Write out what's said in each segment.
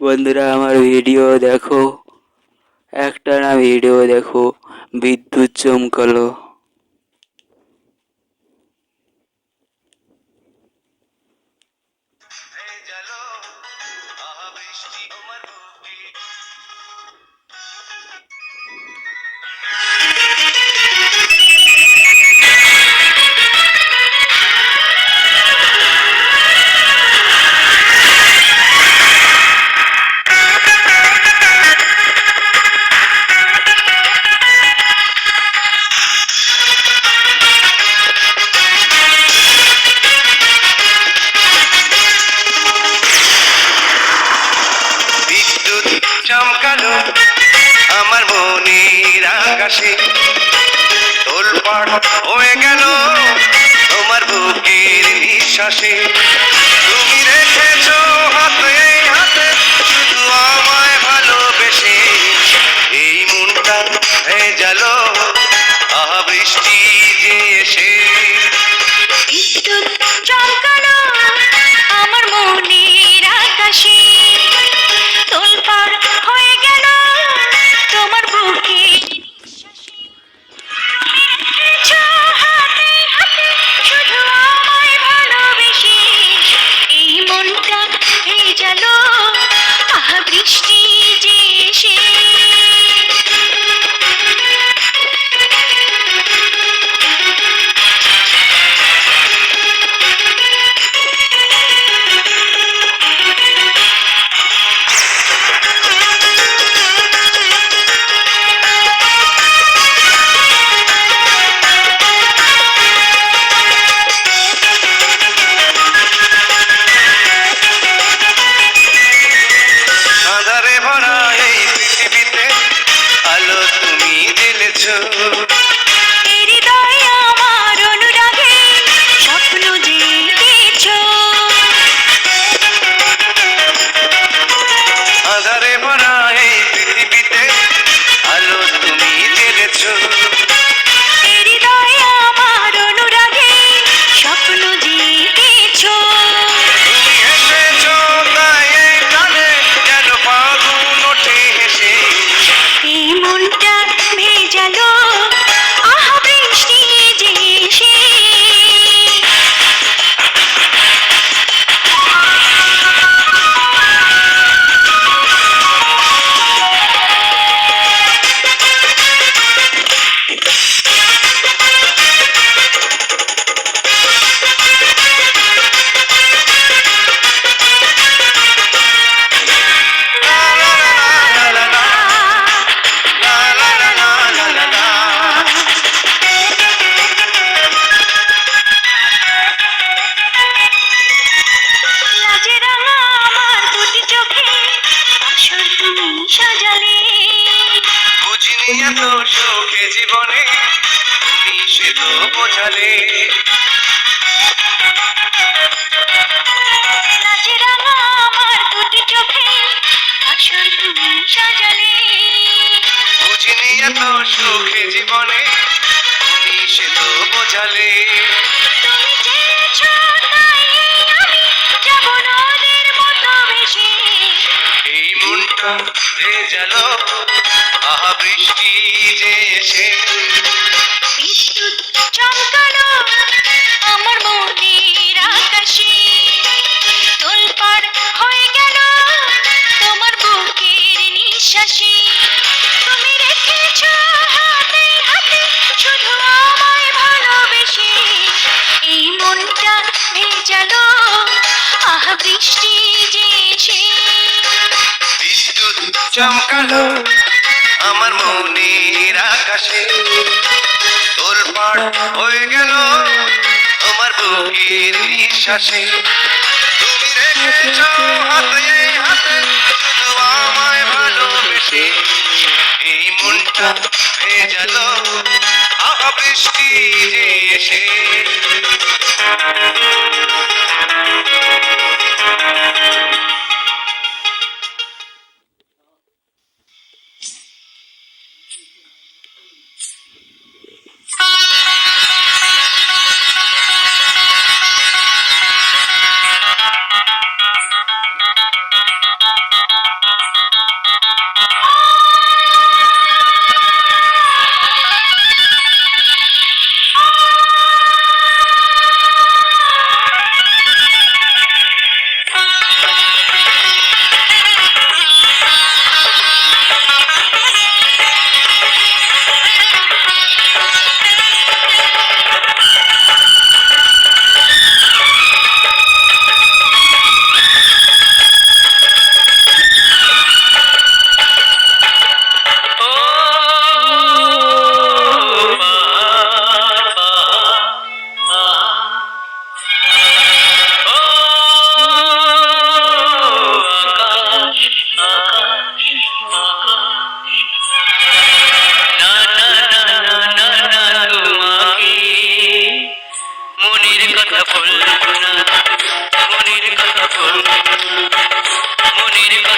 বন্ধুরা আমার ভিডিও দেখো, একটানা ভিডিও দেখো। বিদ্যুৎ চমকালো। চমকালো আমার মনের আকাশে, তোলপাড় হয়ে গেল তোমার বুকের নিঃশ্বাসে। তুমি রেখেছো হাতে হাতে শুধু আমায় ভালোবেসে, এই মনটা ভেজালো আহা বৃষ্টি যে এসে। চমকালো আমার মনের আকাশে, তোলপাড় হয়ে গেল তোমার বুকে হাতে হাতে শুধু আমায় ভালোবেসে, এই মনটা ভেজালো আহা বৃষ্টি যে এসে। হৃদয়ে আমার অনুরাগে স্বপ্ন জেগেছো, আঁধারে ভরা এই পৃথিবীতে আলো তুমি জ্বেলেছো। হৃদয়ে আমার অনুরাগে স্বপ্ন জেগেছো, তুমি এসেছো তাই এই প্রাণে যেন ফাগুন ওঠে হেসে, এই মনটা ভেজালো আহা বৃষ্টি যে এসে। বুঝিনি এত সুখে জীবনে তুমি সে তো বোঝালে, আমার দুটি চোখে আসর তুমি সাজালে। বুঝিনি এত সুখে জীবনে তুমি সে তো বোঝালে, তুমি চেয়েছো তাই আমি যাব নদীর মতো ভেসে, এই মনটা ভেজালো আহা বৃষ্টি যে এসে। বিদ্যুৎ চমকালো আমার মনের আকাশে, তোলপাড় হয়ে গেল তোমার বুকের নিঃশ্বাসে। তুমি রেখেছো হাতে হাতে শুধু আমায় ভালোবেসে, এই মনটা ভেজালো আহা বৃষ্টি যে এসে। বিদ্যুৎ চমকালো আমার মনের আকাশে, তোলপাড় হয়ে গেল তোমার বুকের নিঃশ্বাসে। তুমি রেখেছো হাতে হাতে শুধু আমায় ভালোবেসে, এই মনটা ভেজালো আহা বৃষ্টি যে এসে।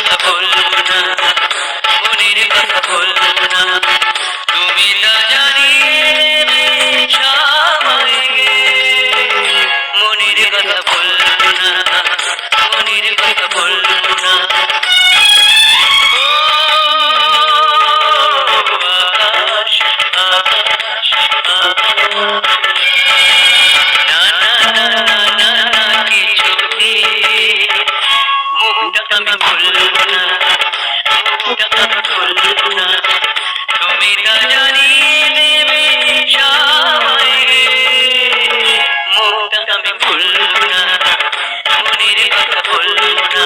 কথা বলবো না, মনের কথা বলবো না, তুমি তা জানিয়ে দেবে সবাইকে। মনের কথা বলবো না, মনের কথা বলবো না। ও আকাশ, আকাশ, আকাশ। না না না না না কিছুতে মুখটা আমি খুলবো না, মুখটা আমি খুলবো না, তুমি তা জানিয়ে দেবে সবাইকে। মুখটা আমি খুলবো না, মনের কথা বলবো না,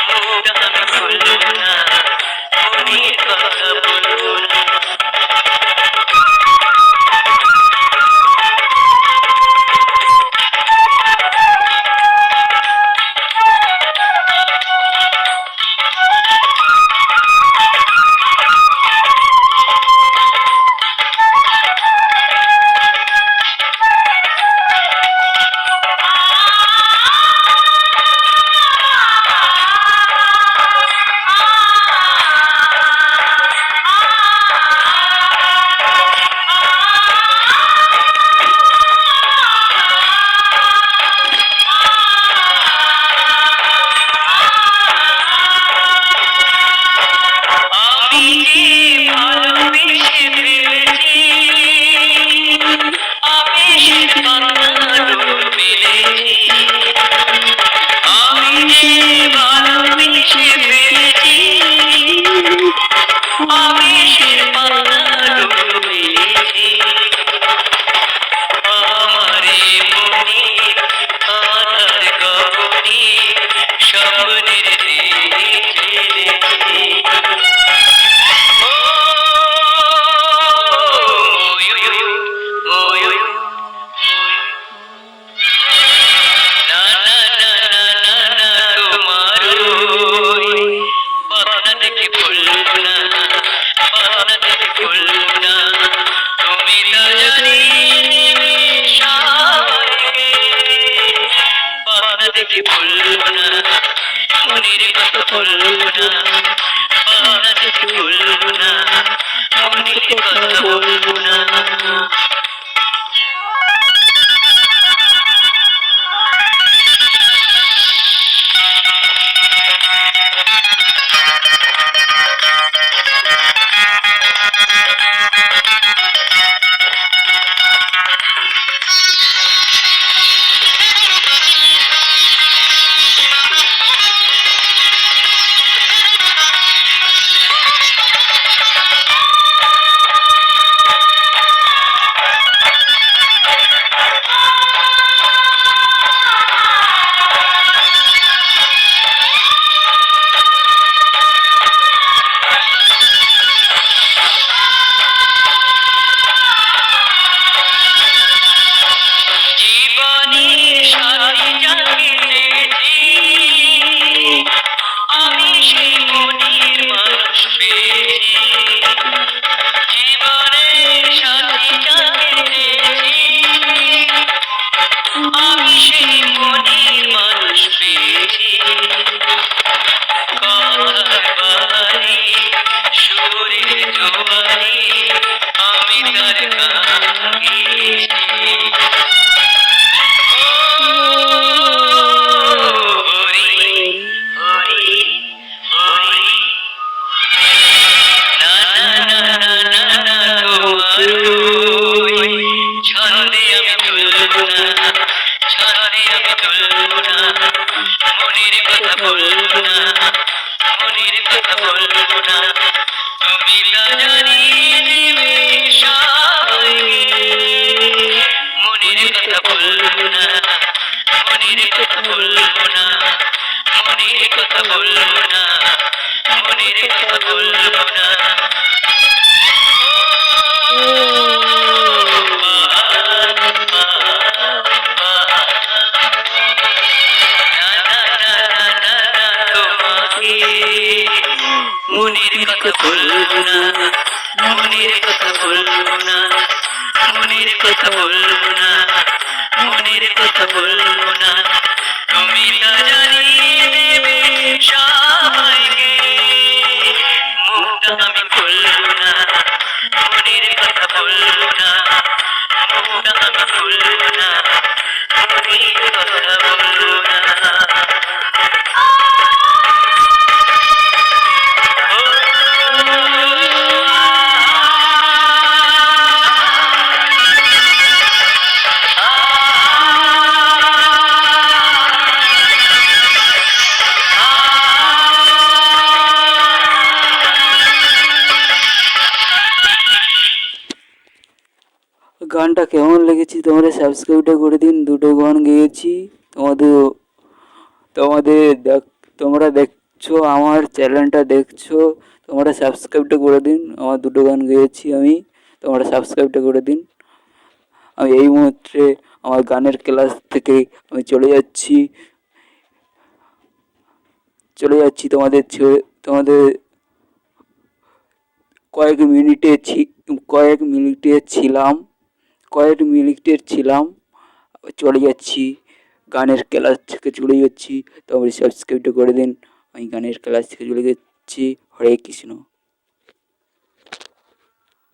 মুখটা আমি খুলবো না, মনের কথা বলবো না। বলবো না, মনের কথা বলবো না, পাওনা দেখে বলবো না, মনের কথা বলবো না। মনের কথা বলবো না, মনের কথা বলবো না, মনের কথা বলবো না, মনের কথা বলবো না, তুমি তা জানিয়ে দেবে সবাই। গানটা কেমন লেগেছে তোমরা সাবস্ক্রাইবটা করে দিন। দুটো গান গেয়েছি, তোমরা দেখছো, আমার চ্যানেলটা দেখছো, তোমরা সাবস্ক্রাইবটা করে দিন। আমার দুটো গান গেয়েছি আমি, তোমরা সাবস্ক্রাইবটা করে দিন। আমি এই মুহূর্তে আমার গানের ক্লাস থেকে আমি চলে যাচ্ছি তোমাদের কয়েক মিনিটের ছিলাম, চলে যাচ্ছি গানের ক্লাস থেকে চলে যাচ্ছি। তোমরা সাবস্ক্রাইবটা করে দিন। আমি গানের ক্লাস থেকে চলে যাচ্ছি। হরে কৃষ্ণ।